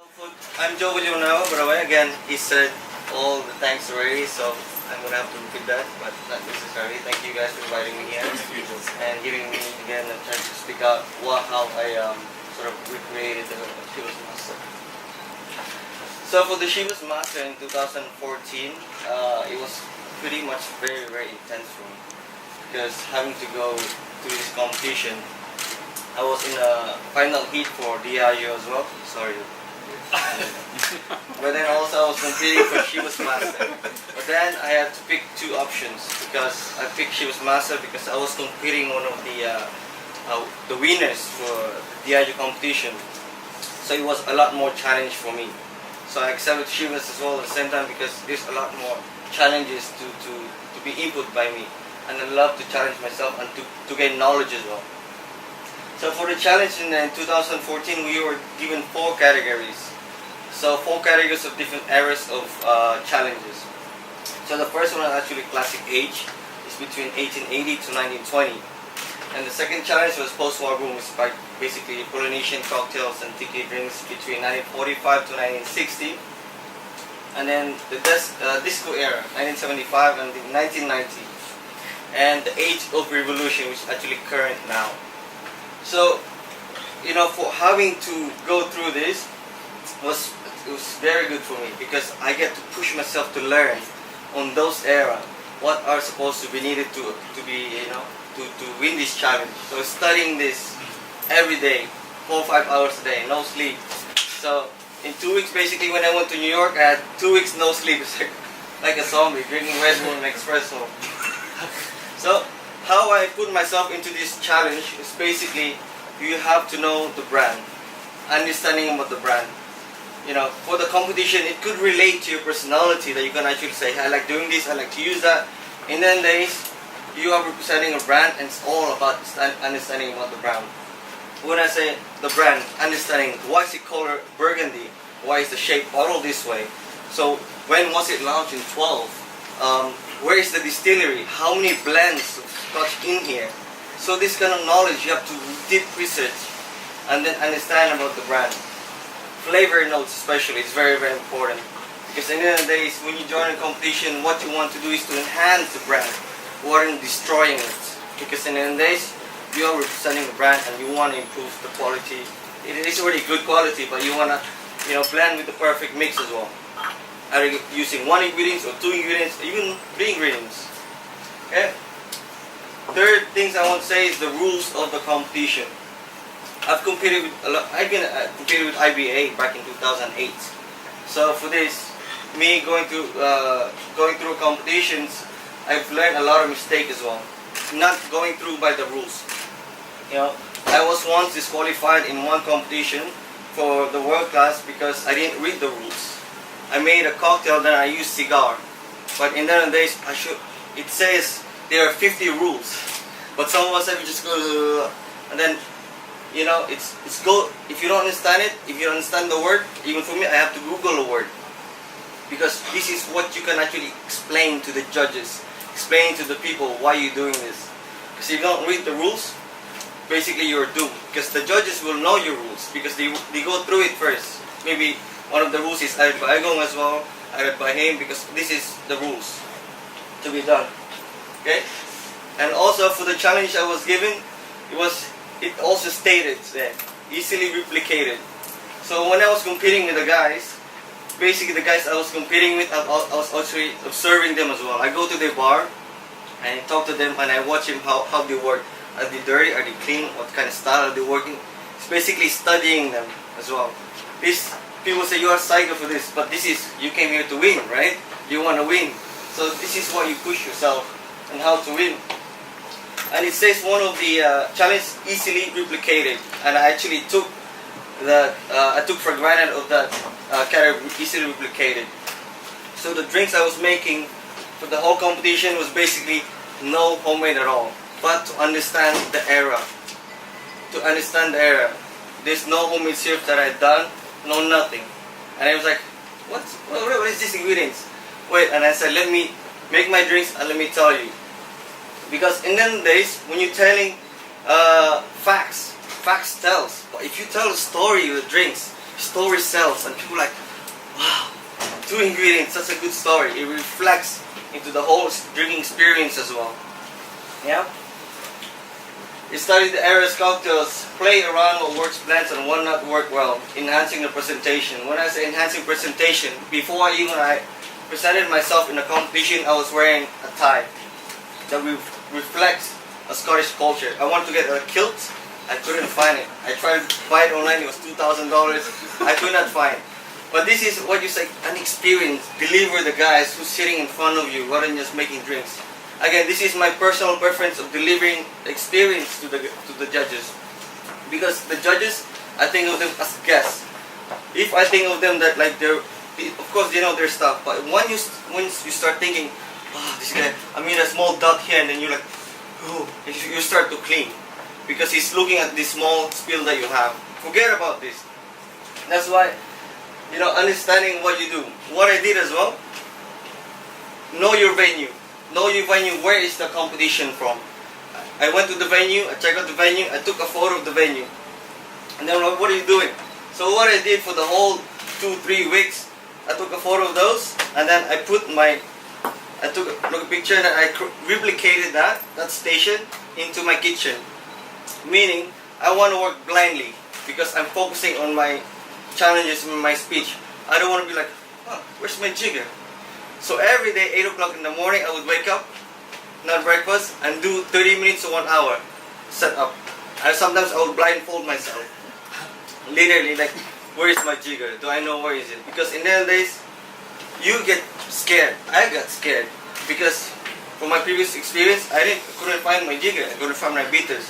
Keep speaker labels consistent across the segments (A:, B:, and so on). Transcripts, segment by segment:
A: I'm Joe Villanueva, by the way. Again, he said all the thanks already, so I'm gonna have to repeat that, but not necessarily. Thank you guys for inviting me here and giving me again a chance to speak out how I sort of recreated the Chivas Master. So for the Chivas Master in 2014, it was pretty much very intense for me because having to go to this competition, I was in a final heat for DIU as well. Sorry. But then also I was competing for Chivas Master. But then I had to pick two options because I picked Chivas Master because I was competing one of the winners for the DIU competition. So it was a lot more challenge for me. So I accepted Chivas as well at the same time because there's a lot more challenges to be input by me. And I love to challenge myself and to gain knowledge as well. So for the challenge in 2014, we were given 4 categories. So 4 categories of different eras of challenges. So the first one is actually classic age. It's between 1880 to 1920. And the second challenge was post-war boom, which is basically Polynesian cocktails and tiki drinks between 1945 to 1960. And then the disco era, 1975 and 1990. And the age of revolution, which is actually current now. So, you know, for having to go through this it was very good for me because I get to push myself to learn on those era what are supposed to be needed to be, you know, to win this challenge. So studying this every day, 4 or 5 hours a day, no sleep. So in 2 weeks, basically, when I went to New York, I had 2 weeks no sleep. It's like a zombie drinking Red Bull and espresso. So how I put myself into this challenge is basically you have to know the brand, understanding about the brand. You know, for the competition, it could relate to your personality that you can actually say, I like doing this, I like to use that. In then days, you are representing a brand and it's all about understanding about the brand. When I say the brand, understanding why is it color burgundy, why is the shape bottle this way, so when was it launched in 12, where is the distillery, how many blends of scotch in here. So this kind of knowledge you have to deep research and then understand about the brand. Flavor notes especially is very important because in the end of the days when you join a competition, what you want to do is to enhance the brand rather than destroying it, because in the end of the days you are representing the brand and you want to improve the quality. It is already good quality, but you want to, you know, blend with the perfect mix as well, either using 1 ingredient or 2 ingredients or even 3 ingredients. Okay. Third things I want to say is the rules of the competition. I've competed with competed with IBA back in 2008. So for this, me going through competitions, I've learned a lot of mistakes as well. Not going through by the rules. You know, I was once disqualified in one competition for the world class because I didn't read the rules. I made a cocktail, then I used cigar. But in the days, it says there are 50 rules. But some of us have just go and then, you know, it's go. If you don't understand it, if you don't understand the word, even for me, I have to Google a word because this is what you can actually explain to the judges, explain to the people why you're doing this. Because if you don't read the rules, basically you're doomed. Because the judges will know your rules because they go through it first. Maybe one of the rules is added by Agong as well, added by him, because this is the rules to be done. Okay, and also for the challenge I was given, it also stated that easily replicated. So when I was competing with the guys, basically the guys I was competing with, I was actually observing them as well. I go to their bar and I talk to them and I watch them how they work. Are they dirty? Are they clean? What kind of style are they working? It's basically studying them as well. This people say you are psycho for this, but this is, you came here to win, right? You want to win. So this is why you push yourself and how to win. And it says one of the challenges easily replicated, and I actually took for granted of that category, easily replicated. So the drinks I was making for the whole competition was basically no homemade at all, but to understand the era. There's no homemade syrup that I'd done, no nothing. And I was like, what is this ingredients? Wait, and I said, let me make my drinks and let me tell you. Because in them days, when you're telling facts tells. But if you tell a story with drinks, story sells, and people are like, wow, 2 ingredients, that's a good story. It reflects into the whole drinking experience as well. Yeah. You study the areas cocktails, play around what works blends and what not work well, enhancing the presentation. When I say enhancing presentation, before I presented myself in a competition, I was wearing a tie that reflects a Scottish culture. I wanted to get a kilt, I couldn't find it. I tried to buy it online, it was $2,000, I could not find it. But this is what you say, an experience. Deliver the guys who's sitting in front of you rather than just making drinks. Again, this is my personal preference of delivering experience to the judges. Because the judges, I think of them as guests. If I think of them that like they're, of course they know their stuff, but once you start thinking, oh, this guy, I mean a small dot here, and then you're like, oh, you start to clean. Because he's looking at this small spill that you have. Forget about this. That's why, understanding what you do. What I did as well, know your venue. Know your venue, where is the competition from? I went to the venue, I checked out the venue, I took a photo of the venue. And then what are you doing? So what I did for the whole 2-3 weeks, I took a photo of those, and then I took a picture and I replicated that station into my kitchen. Meaning, I want to work blindly because I'm focusing on my challenges in my speech. I don't want to be like, oh, where's my jigger? So every day, 8 o'clock in the morning, I would wake up, not breakfast, and do 30 minutes to 1 hour set up. And sometimes I would blindfold myself. Literally, like, where is my jigger? Do I know where is it? Because in the days, you get scared. I got scared because from my previous experience, I couldn't find my jigger. I couldn't find my beaters.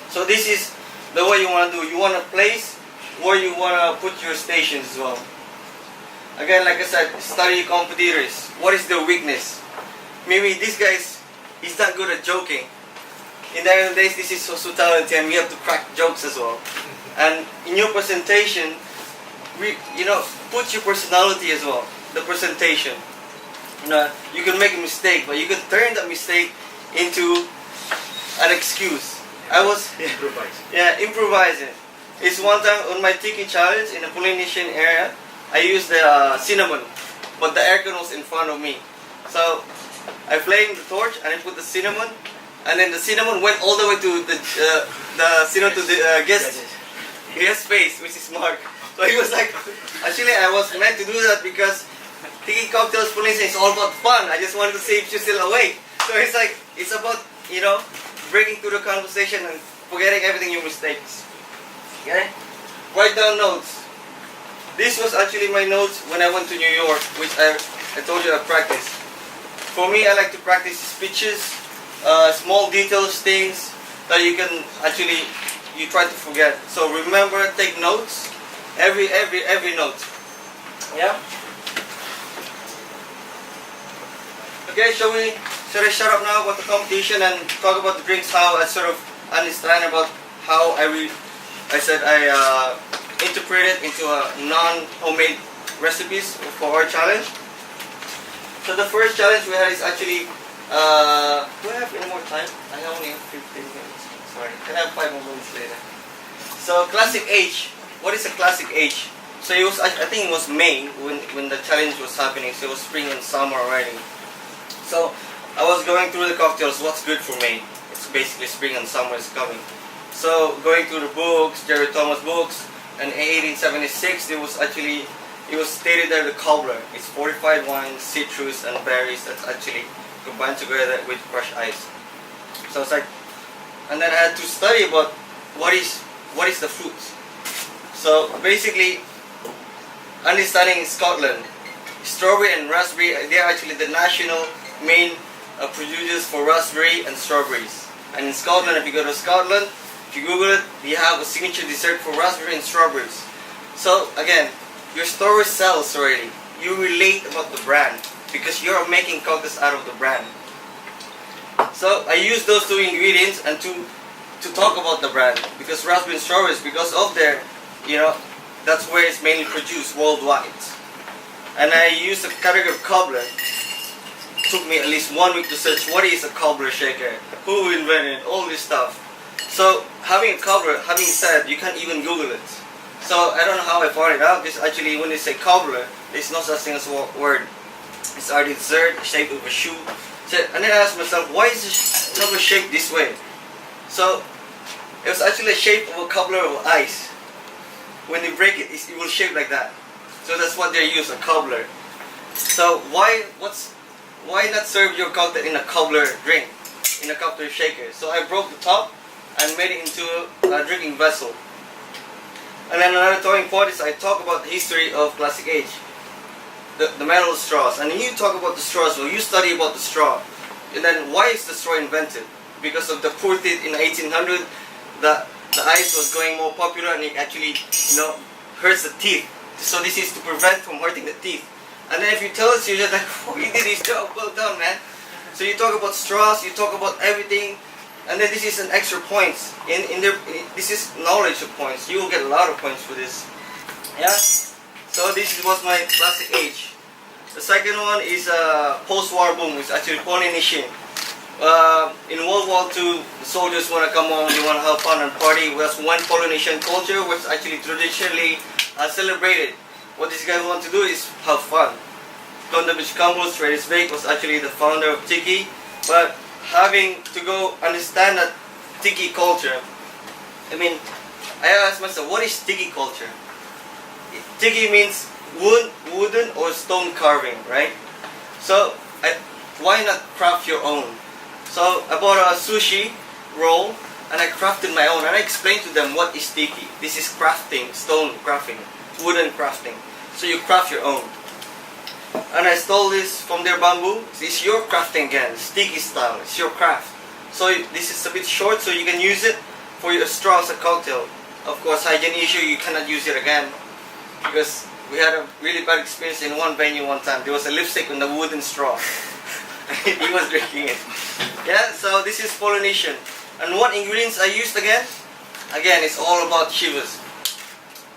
A: So this is the way you want to do. You want a place where you want to put your stations as well. Again, like I said, study competitors. What is their weakness? Maybe this guy he's not good at joking. In the end of the days, this is hospitality, and we have to crack jokes as well. And in your presentation, put your personality as well. The presentation. You can make a mistake, but you can turn that mistake into an excuse. Improvising. It's one time on my tiki challenge in the Polynesian area. I used the cinnamon, but the aircon was in front of me. So I flamed the torch and I put the cinnamon, and then the cinnamon went all the way to the cinnamon to the guest face, which is Mark. So he was like, actually I was meant to do that because Tiki Cocktails Polynesian is all about fun. I just wanted to see if you're still awake. So it's like, it's about, breaking through the conversation and forgetting everything your mistakes. Okay? Write down notes. This was actually my notes when I went to New York, which I told you I practiced. For me, I like to practice speeches, small details, things that you can actually, you try to forget. So remember, take notes, every note. Yeah? Okay, should I shut up now about the competition and talk about the drinks, how I sort of understand about how I interpret it into a non-homemade recipes for our challenge. So the first challenge we had is actually, do I have any more time? I only have 15 minutes. Sorry, can I have 5 more minutes later? So classic H. What is a classic H? So it was, I think it was May when the challenge was happening. So it was spring and summer already. So I was going through the cocktails. What's good for May? It's basically spring and summer is coming. So going through the books, Jerry Thomas books. And in 1876, it was stated there the cobbler. It's fortified wine, citrus, and berries that's actually combined together with crushed ice. So it's like, and then I had to study about what is the fruits. So basically, understanding in Scotland, strawberry and raspberry, they are actually the national main producers for raspberry and strawberries. And in Scotland, if you go to Scotland, if you Google it, you have a signature dessert for raspberry and strawberries. So again, your story sells already. You relate about the brand because you're making cocktails out of the brand. So I use those 2 ingredients and to talk about the brand because raspberry and strawberries, because of their, that's where it's mainly produced worldwide. And I used the category of cobbler. It took me at least 1 week to search what is a cobbler shaker, who invented all this stuff. So having a cobbler, having said, you can't even Google it. So I don't know how I found it out. This actually, when they say cobbler, there's no such thing as a word. It's already dessert, shaped of a shoe. So, and then I asked myself, why is this cobbler shaped this way? So it was actually a shape of a cobbler of ice. When they break it, it will shape like that. So that's what they use, a cobbler. So why not serve your cocktail in a cobbler drink, in a cocktail shaker? So I broke the top and made it into a drinking vessel. And then another talking point is I talk about the history of classic age, the metal straws. And you talk about the straws, well, you study about the straw. And then why is the straw invented? Because of the poor teeth in 1800, the ice was going more popular and it actually, hurts the teeth. So this is to prevent from hurting the teeth. And then if you tell us, you're just like, oh, you did his job, well done, man. So you talk about straws, you talk about everything. And then this is an extra points. This is knowledge of points. You will get a lot of points for this. Yeah? So this was my classic age. The second one is post-war boom. It's actually Polynesian. In World War II, the soldiers want to come home, they want to have fun and party. That's one Polynesian culture which actually traditionally celebrated. What these guys want to do is have fun. Condabich Campbell's Travis Bake was actually the founder of Tiki, but having to go understand that Tiki culture, I asked myself, what is Tiki culture? Tiki means wooden or stone carving, right? So why not craft your own? So I bought a sushi roll and I crafted my own, and I explained to them what is Tiki. This is crafting, stone crafting, wooden crafting. So you craft your own. And I stole this from their bamboo. It's your crafting again, it's Tiki style, it's your craft. So this is a bit short, so you can use it for your straw as a cocktail. Of course, hygiene issue, you cannot use it again. Because we had a really bad experience in one venue one time. There was a lipstick on the wooden straw. He was drinking it. Yeah, so this is Polynesian. And what ingredients I used again? Again, it's all about Chivas.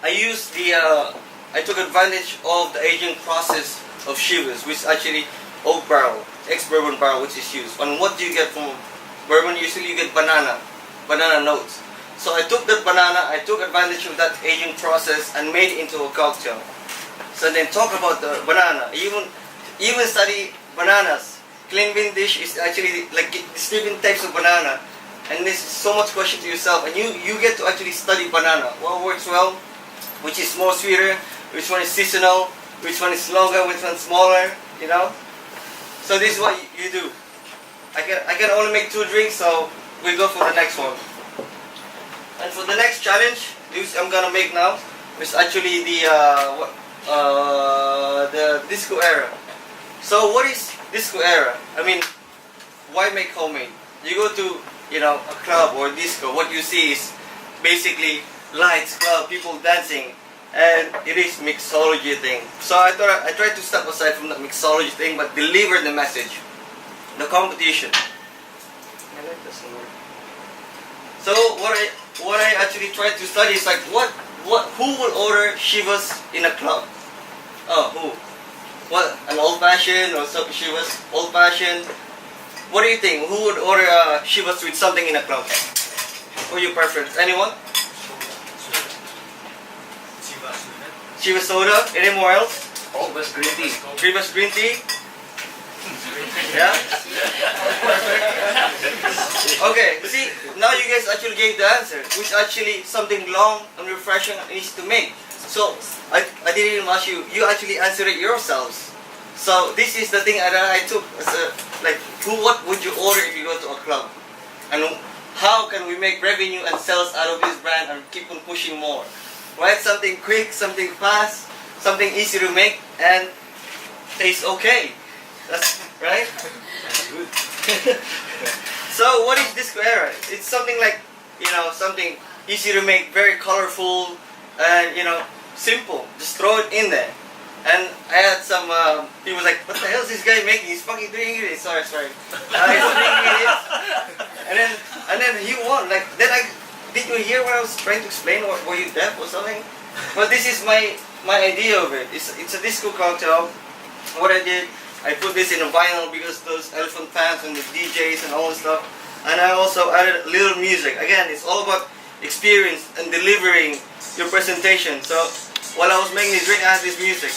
A: I took advantage of the aging process of Chivas, which is actually oak barrel, ex-bourbon barrel, which is used. And what do you get from bourbon? Usually you get banana notes. So I took that banana, I took advantage of that aging process and made it into a cocktail. So then talk about the banana. Even study bananas. Clean bean dish is actually like different types of banana. And there's so much question to yourself. And you get to actually study banana. What works well, which is more sweeter, which one is seasonal, which one is longer, which one is smaller, So this is what you do. I can only make 2 drinks, so we go for the next one. And for the next challenge, this I'm gonna make now, is actually the disco era. So what is disco era? Why make homemade? You go to a club or disco, what you see is basically lights, club, people dancing, and it is mixology thing. So I tried to step aside from the mixology thing, but deliver the message, the competition. So what I actually tried to study is like who will order Chivas in a club? Oh, who? What, an old fashioned or some Chivas old fashioned? What do you think? Who would order Chivas with something in a club? For your preference? Anyone? Chivas soda. Anymore else?
B: Chivas green tea.
A: Chivas green tea. Yeah? Okay, see, now you guys actually gave the answer, which actually something long and refreshing needs to make. So, I didn't even ask you, you actually answered it yourselves. So, this is the thing that I took as what would you order if you go to a club? And how can we make revenue and sales out of this brand and keep on pushing more? Right? Something quick, something fast, something easy to make, and tastes okay. That's right?
B: That's good.
A: So what is disco era? It's something like, something easy to make, very colorful, and simple. Just throw it in there. And I had some people like, what the hell is this guy making? He's fucking doing it. Sorry. He's doing it. And then he won. Did you hear what I was trying to explain? Or were you deaf or something? But this is my idea of it. It's a disco cocktail. What I did, I put this in a vinyl because those elephant fans and the DJs and all this stuff. And I also added a little music. Again, it's all about experience and delivering your presentation. So while I was making the drink, I had this music.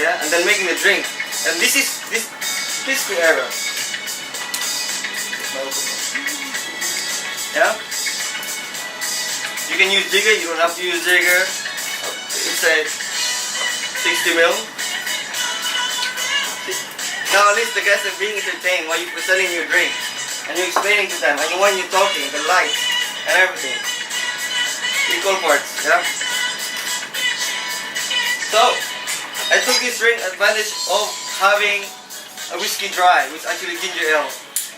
A: Yeah, and then making the drink. And this the error. Yeah. You can use jigger. You don't have to use jigger. It's a 60 mil. Now at least the guests are being entertained while you're presenting your drink. And you're explaining to them. And when you're talking, the lights and everything. Equal parts, yeah? So, I took this drink advantage of having a whiskey dry, which is actually ginger ale.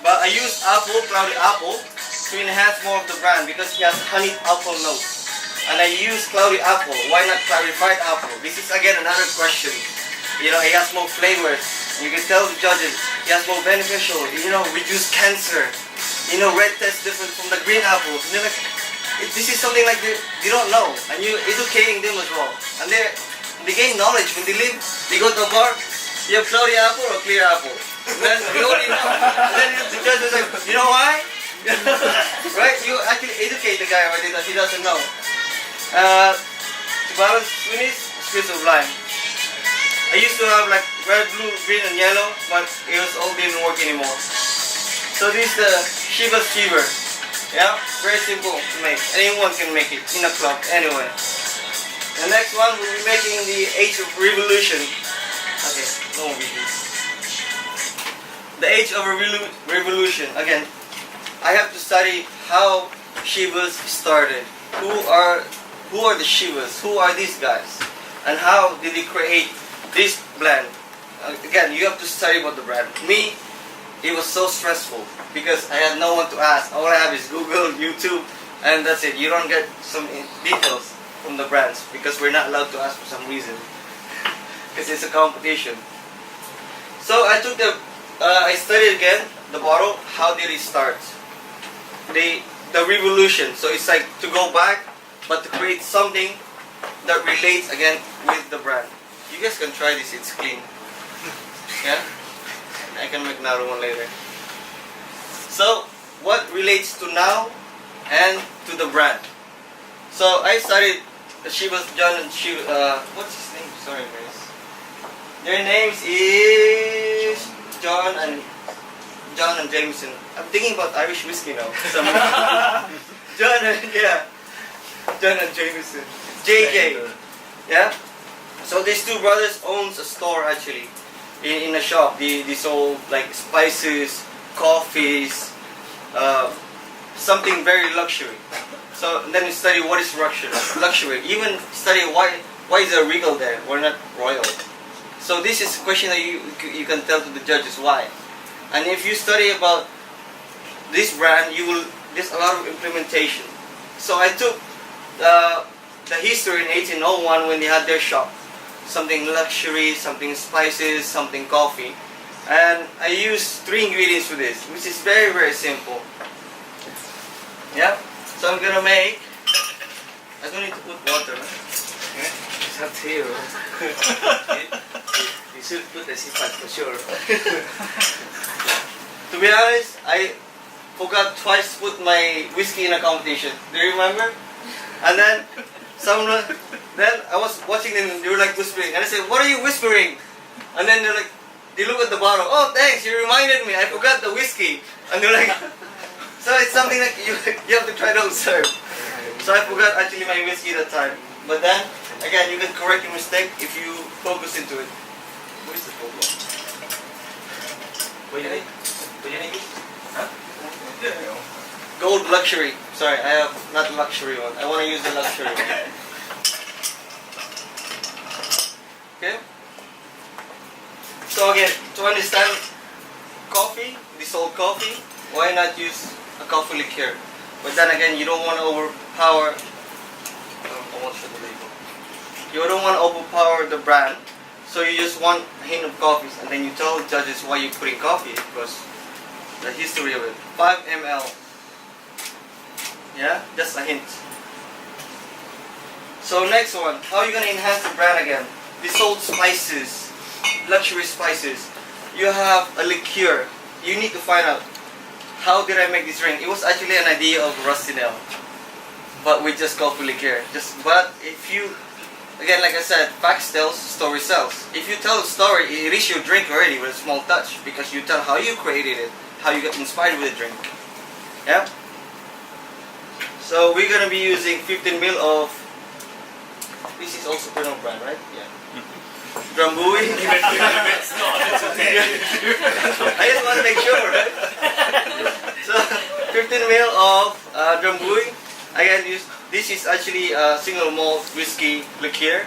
A: But I used cloudy apple, to enhance more of the brand because it has honey apple notes. And I use cloudy apple. Why not clarified apple? This is again another question. You know, it has more flavors. You can tell the judges, it has more beneficial, reduce cancer. Red tastes different from the green apples. And they're like, this is something like they don't know. And you're educating them as well. And they gain knowledge. When they leave, they go to a bar, you have cloudy apple or clear apple. And then they already know. And then the judge is like, you know why? Right? You actually educate the guy right that he doesn't know. To balance sweetness, squeeze of lime. I used to have like red, blue, green, and yellow, but it was all didn't work anymore. So this is the Chivas Fever. Yeah, very simple to make. Anyone can make it in a club anyway. The next one we'll be making the Age of Revolution. Okay, no more videos. The Age of Revolution. Again, I have to study how Chivas started. Who are the Chivas? Who are these guys? And how did they create this blend? Again, you have to study about the brand. Me, it was so stressful because I had no one to ask. All I have is Google, YouTube, and that's it. You don't get some details from the brands because we're not allowed to ask for some reason because it's a competition. So I took I studied again the bottle. How did it start? The revolution. So it's like to go back, but to create something that relates again with the brand. You guys can try this. It's clean. Yeah, I can make another one later. So what relates to now and to the brand? So I started the Chivas John and what's his name? Sorry guys. Their names is John and Jameson. I'm thinking about Irish whiskey now. John and Jameson. JJ. Yeah. So these two brothers owns a store actually in a shop. They sold like spices, coffees, something very luxury. So then you study what is luxury. Even study why is there a Regal there? We're not royal. So this is a question that you can tell to the judges why. And if you study about this brand, there's a lot of implementation. So I took the history in 1801 when they had their shop. Something luxury, something spices, something coffee. And I used 3 ingredients for this, which is very, very simple. Yeah? So I'm gonna make... I don't need to put water.
B: Okay. It's up to you. You should put the sifat for sure.
A: To be honest, I forgot twice to put my whiskey in a competition. Do you remember? And then I was watching them, they were like whispering. And I said, what are you whispering? And then they look at the bottle. Oh, thanks, you reminded me. I forgot the whiskey. And they're like, so it's something like you have to try to observe. So I forgot actually my whiskey that time. But then, again, you can correct your mistake if you focus into it. Where's the photo?
B: What do you need? Huh?
A: Gold luxury. Sorry, I have not the luxury one. I want to use the luxury one. Okay? So again, to understand coffee, this old coffee, why not use a coffee liqueur? But then again, you don't want to overpower. I won't show the label. You don't want to overpower the brand, so you just want a hint of coffee, and then you tell the judges why you're putting coffee because the history of it. 5 ml. Yeah, just a hint. So next one, how are you gonna enhance the brand again? These old spices, luxury spices. You have a liqueur. You need to find out how did I make this drink. It was actually an idea of Rustinel. but with just coffee liqueur. But if you, again, like I said, facts tells, story sells. If you tell a story, it is your drink already with a small touch because you tell how you created it, how you got inspired with the drink. Yeah. So we're gonna be using 15 ml of. This is also Pernod brand, right? Yeah. Drambuie.
B: It's not, it's okay.
A: I just want to make sure, right? So 15 ml of Drambuie. Again, this is actually a single malt whiskey liqueur,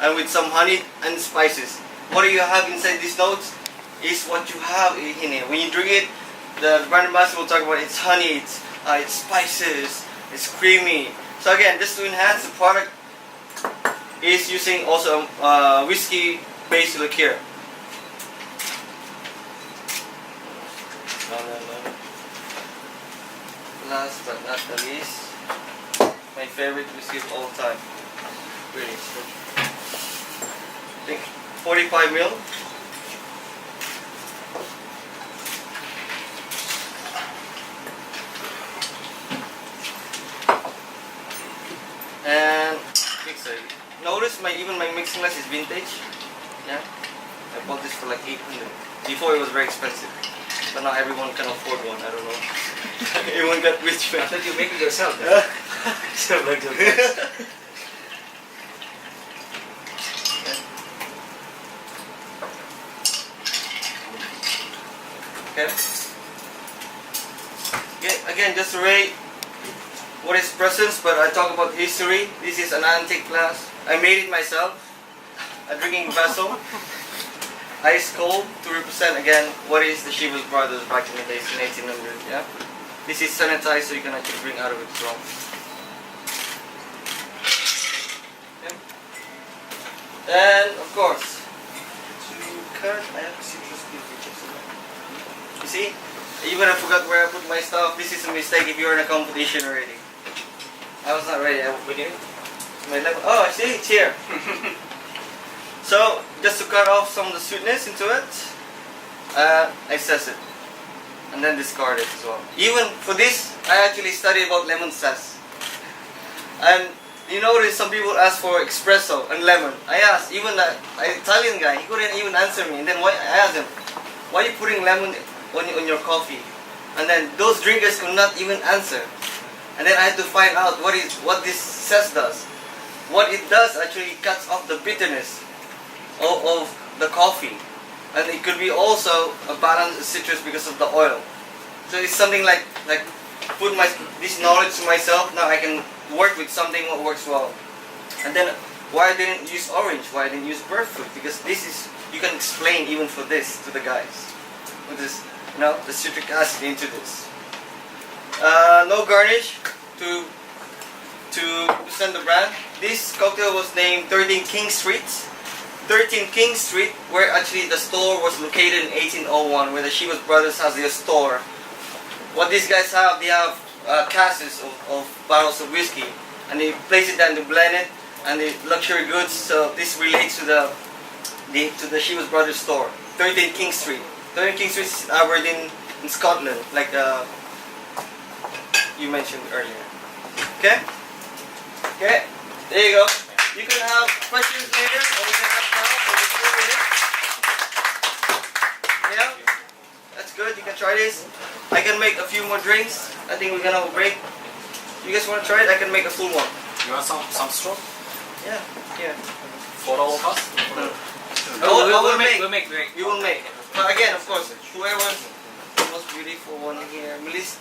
A: and with some honey and spices. What you have inside these notes is what you have in it. When you drink it, the brand ambassador will talk about it's honey, it's spices, it's creamy. So again, just to enhance the product, is using also whiskey-based liqueur. Last but not the least, my favorite whiskey of all time. Really, I think 45 ml. And mixer. Notice even my mixing glass is vintage. Yeah, I bought this for like 800. Before it was very expensive, but now everyone can afford one. I don't know. Everyone got rich.
B: I thought you make it yourself. So like your
A: Okay. Again, just to rate what is presence, but I talk about history. This is an antique glass. I made it myself. A drinking vessel. Ice cold to represent again what is the Chivas Brothers back in the days in 1800. Yeah. This is sanitized, so you can actually drink out of it as well. Okay. And of course, to cut, I have citrus pieces. You see, even I forgot where I put my stuff. This is a mistake if you're in a competition already. I was not ready.
B: We did.
A: My lemon. Oh, I see, it's here. So, just to cut off some of the sweetness into it, I zest it. And then discard it as well. Even for this, I actually studied about lemon zest. And you notice some people ask for espresso and lemon. I asked, even an Italian guy, he couldn't even answer me. And then I asked him, why are you putting lemon on your coffee? And then those drinkers could not even answer. And then I had to find out what this zest does. What it does actually cuts off the bitterness of the coffee, and it could be also a balanced citrus because of the oil. So it's something like put this knowledge to myself. Now I can work with something that works well. And then why I didn't use orange? Why I didn't use bird fruit? Because this is, you can explain even for this to the guys. With this, the citric acid into this. No garnish to send the brand. This cocktail was named 13 King Street. 13 King Street, where actually the store was located in 1801, where the Chivas Brothers has their store. What these guys have, they have casks of barrels of whiskey, and they place it down to blend it, and the luxury goods. So this relates to the Chivas Brothers store. 13 King Street. 13 King Street is Aberdeen in Scotland, like you mentioned earlier. Okay? Okay, there you go. You can have questions later, or we can have now for the 4 minutes. Yeah, that's good. You can try this. I can make a few more drinks. I think we're gonna have a break. You guys want to try it? I can make a full one.
C: You want some straw?
A: Yeah, yeah.
C: For all of us?
A: We'll make.
B: We
A: We will make. But again, of course, whoever's the most beautiful one here, Melissa.